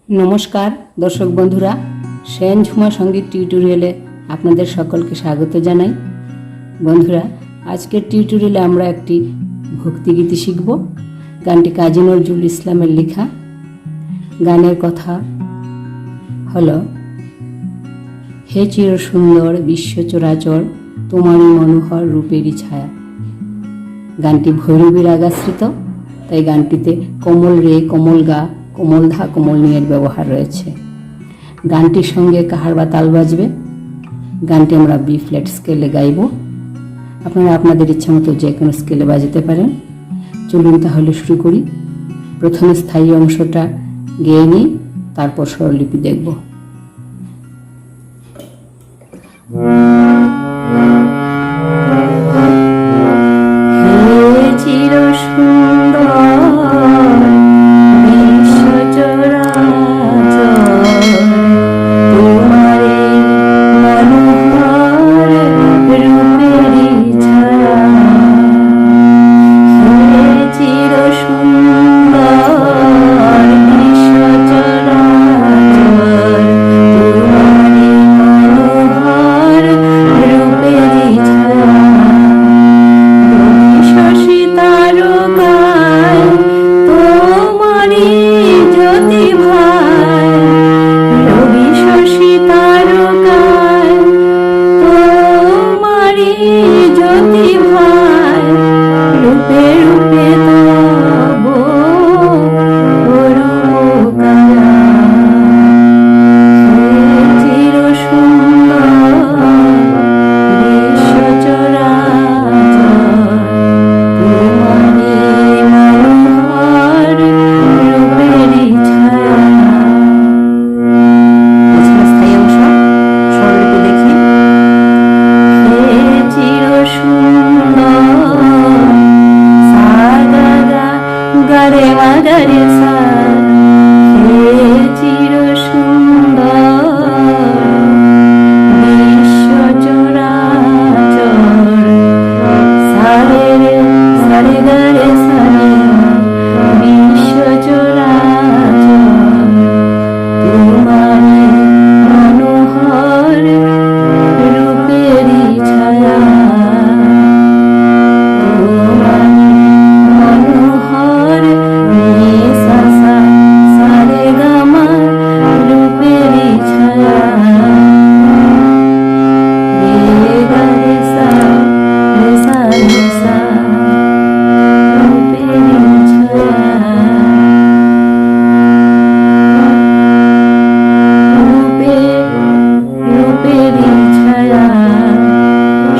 নমস্কার দর্শক বন্ধুরা, সেন ঝুমা সঙ্গীত টিউটোরিয়ালে আপনাদের সকলকে স্বাগত জানাই। বন্ধুরা, আজকের টিউটোরিয়ালে আমরা একটি ভক্তিগীতি শিখব। গানটি কাজী নজরুল ইসলামের লেখা। গানের কথা হলো, হে চির সুন্দর বিশ্ব চরাচর তোমারই মনোহর রূপেরই ছায়া। গানটি ভৈরবী রাগাশ্রিত, তাই গানটিতে কোমল রে, কোমল গা, কোমল ধা, কোমল নিয়ের ব্যবহার রয়েছে। গানটির সঙ্গে কাহার বা তাল বাজবে। গানটি আমরা বি ফ্ল্যাট স্কেলে গাইব। আপনারা আপনাদের ইচ্ছা মতো যে কোনো স্কেলে বাজাতে পারেন। চলুন তাহলে শুরু করি। প্রথমে স্থায়ী অংশটা গেয়ে নিই, তারপর স্বরলিপি দেখব।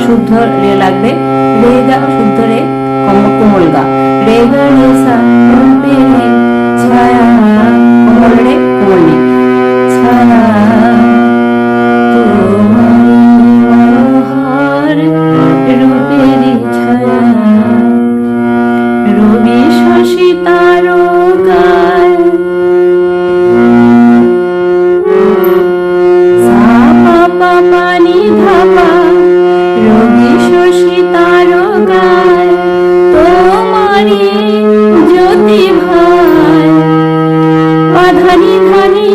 শুদ্ধ রে লাগবে, রে গা শুদ্ধ রে, কোমল গা, রে গা রে সা রূপেরি ছায়া, কোমল রে কোমল নি ছায়া, তোমারি মনোহর রূপেরি ছায়া, রবি শশী তারকায় সা পা পা পা নি ধা পা, রবি শশী তারকায় তোমারি জ্যোতি ভাই, পাধানি ধানি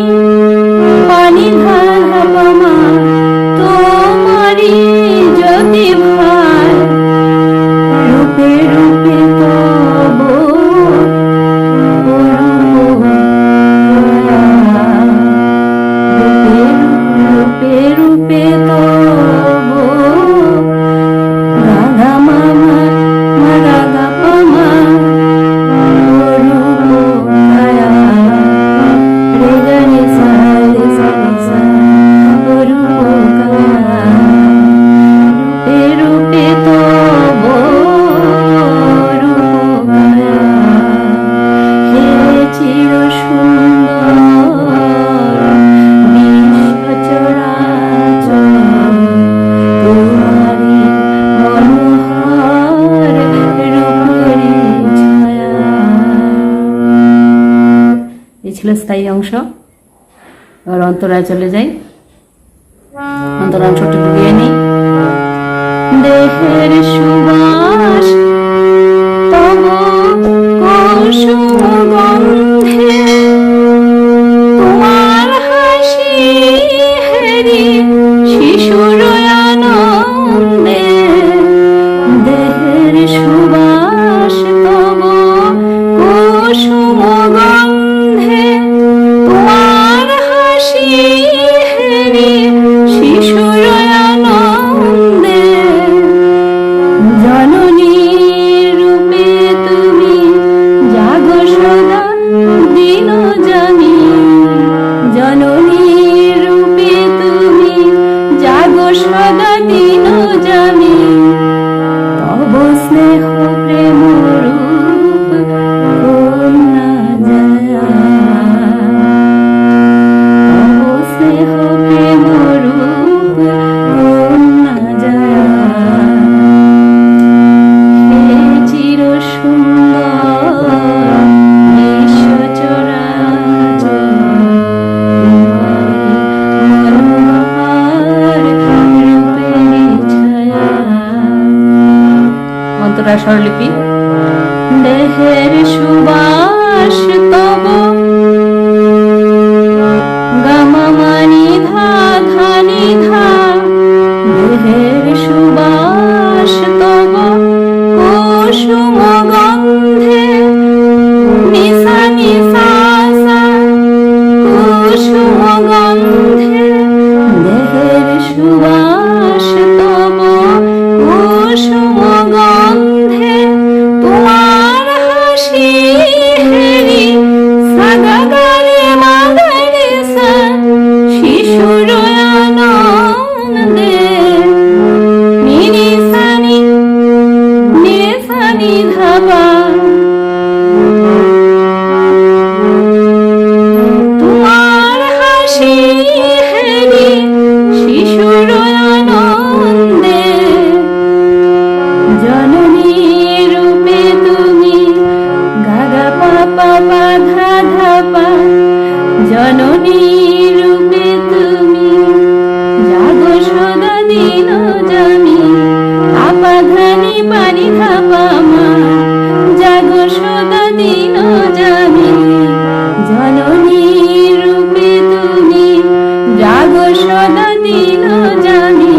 পানি ধা ধা পা মা, তোমারি জ্যোতি ভাই, রূপে রূপে তব রূপে রূপে তব রাধা মামা রাধা পামা রূপয়া রে গা রে সা রে সা রে সা রূপয়া রূপে রূপে তব রূপয়া, হে চির সুন্দর বিশ্ব চরাচর তোমারি মনোহর রূপেরি ছায়া। এই ছিল স্থায়ী অংশ। আর অন্তরায় চলে যাই। অন্তর অংশটুকু গিয়ে নিই। দেহের সুবাস তব কুসুম গন্ধে তোমার অন্তরা স্বরলিপি। দেহের সুবাস তব গামামানি ধা ধানি ধা, দেহের সুবাস তব কুসুম গন্ধে নিশা নিশা সা, কুসুম গন্ধে দেহের সুবাস তব কুসুম গন্ধে, তোমার হাসি হেরি সাগাগারে মাগারে সা, শিশুর আনন্দে নিরিসানি নিরিসানি ধাবা, তোমার হাসি হেরি শিশুর আনন্দে, জননী রূপে তুমি গাগা পাপা বাধা ধাপা, জননী রূপে তুমি জাগো সদা দিন জামি, আপা ধানি পানি ধাপা মা, জাগো সদা দিন জামি, জননী রূপে তুমি জাগো সদা দিন জামি,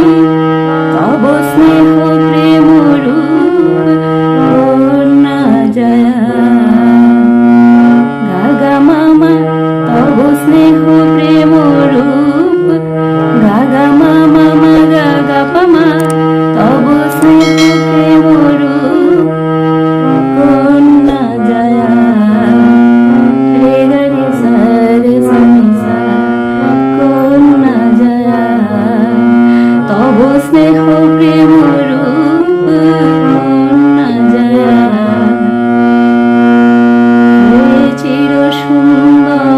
তব স্নেহ প্রেম রূপ কন্যা জয়া, গাগা মামা তব স্নেহ প্রেম রূপ, গাগা মামা মা গাগা পামা, তব স্নেহ প্রেম রূপ কন্যা জয়া, রে গা রে সা রে সা নি সা, কন্যা জয়া, তব স্নেহ প্রেম রূপ কন্যা জয়া, হে চির সুন্দর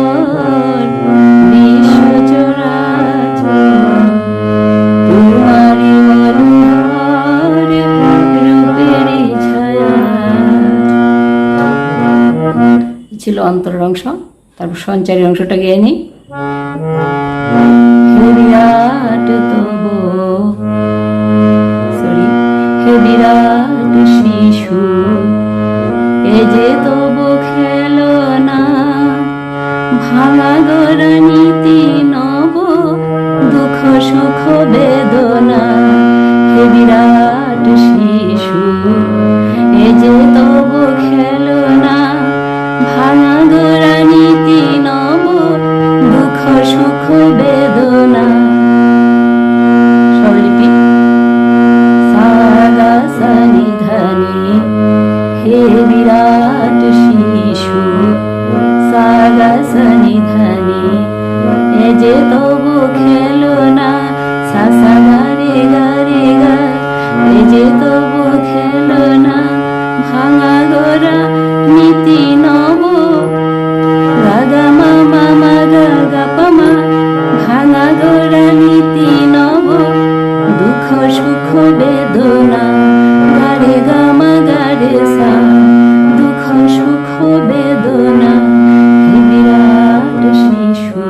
বিশ্ব চরাচর, তোমারি মনোহর রূপের ছায়া। এই ছিল অন্তরের অংশ। তারপর সঞ্চারী অংশটা গেয়ে নিই। হে বিরাট তব সরি হে বিরাট শিশু, এ যে তব খেলনা, ভাঙা গড়া নীতি নব দুঃখ সুখ বেদনা, হে বিরাট শিশু, এ যে তব খেলনা, ভাঙা গড়া নীতি নব দুঃখ সুখ বেদনা। স্বরলিপি সা গা সা নি ধা নি, হে বিরাট শিশু, সা গা সা নি ধা নি, এ যে তব খেলনা, সা সা গা রে গা, এ যে তব খেলনা, ভাঙা গড়া নীতি নব, গাগা মামা মা গাগা পামা, ভাঙা গড়া নীতি নব দুঃখ সুখ বেদনা, গারে গামা গারে সা, দুঃখ সুখ বেদনা, হে বিরাট শিশু,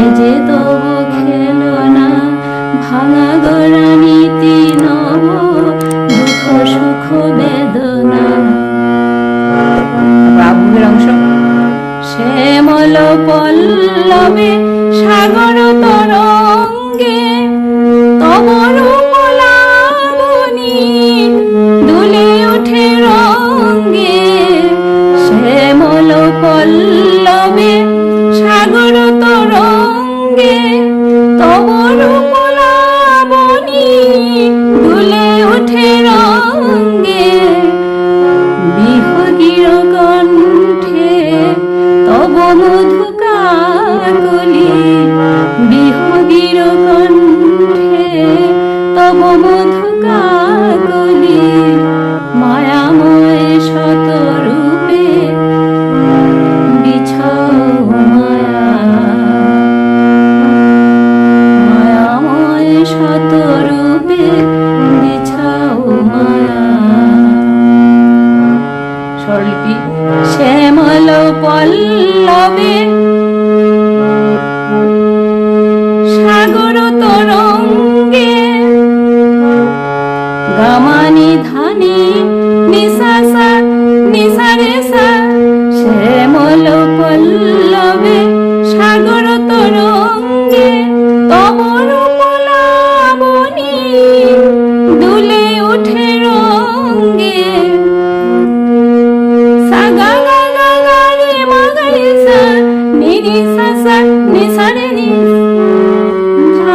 এ যে তব খেলনা, ভাঙা গড়া নীতি নব দুঃখ সুখ বেদনা। আবুকের অংশ। শ্যামল পল্লবে সাগর তরঙ্গে, তব রূপ লাবণী দুলে ওঠে রঙ্গে, শ্যামল পল্লবে সাগর তরঙ্গে, তব রূপ লাবণী দুলে ওঠে রঙ্গে, বিহগীর কণ্ঠে তব মধু কাকলি,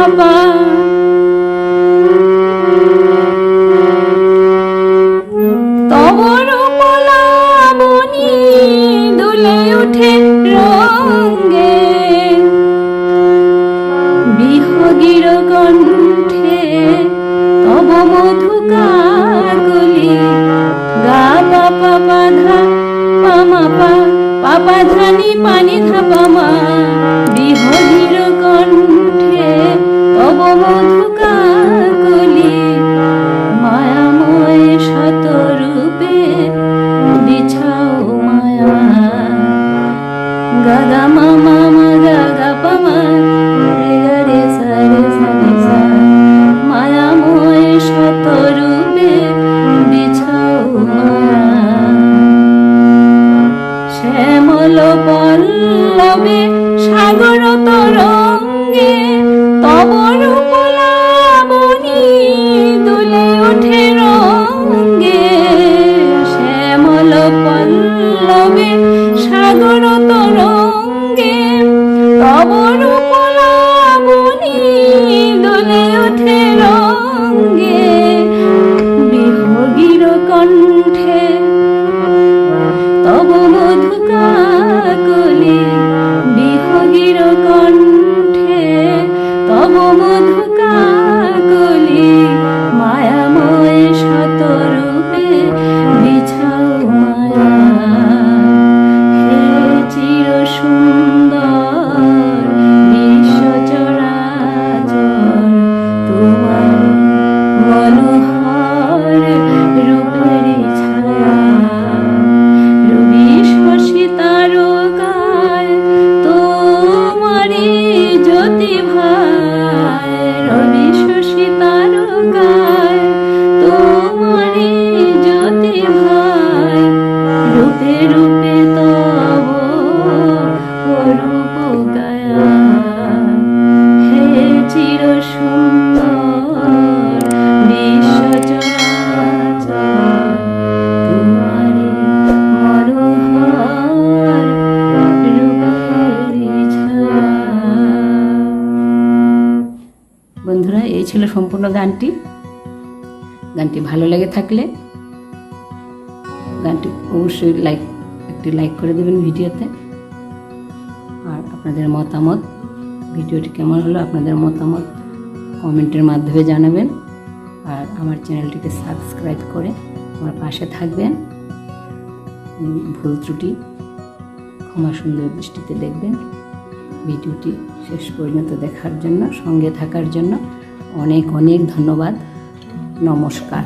পাপা তব রূপ লাবণী দুলে উঠে রঙ্গে বিহগীর কণ্ঠে তব মধু কাকলি গা পাপা পাধা পামা পা পাপা ধানি পানি ধাপা মা বিহগীর কণ্ঠে তব মধু কাকলি মায়াময় শতরূপে বিছাও মায়া গাগা মামা মা গাগা পামা রে গা রে সা রে সা রে সা মায়াময় শতরূপে বিছাও মায়া শ্যামল পল্লবে সাগর তরঙ্গে তব রূপ লাবণী দুলে ওঠে রঙ্গে শ্যামল পল্লবে সাগর তরঙ্গে তব রূপ লাবণী দুলে ওঠে রঙ্গে বিহগীর কণ্ঠে তব মধু কাকলি বিহগীর কণ্ঠে তব মধু কাকলি মায়াময় শতরূপে বিছাও মায়া হে চির সুন্দর বিশ্ব চরাচর তোমার মনোহর রূপের ছায়া রবি শশী তারকায় তোমারি জ্যোতি ভাই রবি শশী তারকায় তোমারি জ্যোতি ভাই রূপে রূপে তব অরূপ গায়া হে চির সুন্দর বিশ্ব চরাচর তোমারি মনোহর রূপের ছায়া। বন্ধুরা, এই ছিল সম্পূর্ণ গানটি। গানটি ভালো লেগে থাকলে গানটি অবশ্যই একটি লাইক করে দেবেন ভিডিওতে। আর আপনাদের মতামত, ভিডিওটি কেমন হলো আপনাদের মতামত কমেন্টের মাধ্যমে জানাবেন। আর আমার চ্যানেলটিকে সাবস্ক্রাইব করে আমার পাশে থাকবেন। ভুল ত্রুটি ক্ষমা সুন্দর দৃষ্টিতে দেখবেন। ভিডিওটি শেষ পর্যন্ত দেখার জন্য, সঙ্গে থাকার জন্য অনেক অনেক ধন্যবাদ। নমস্কার।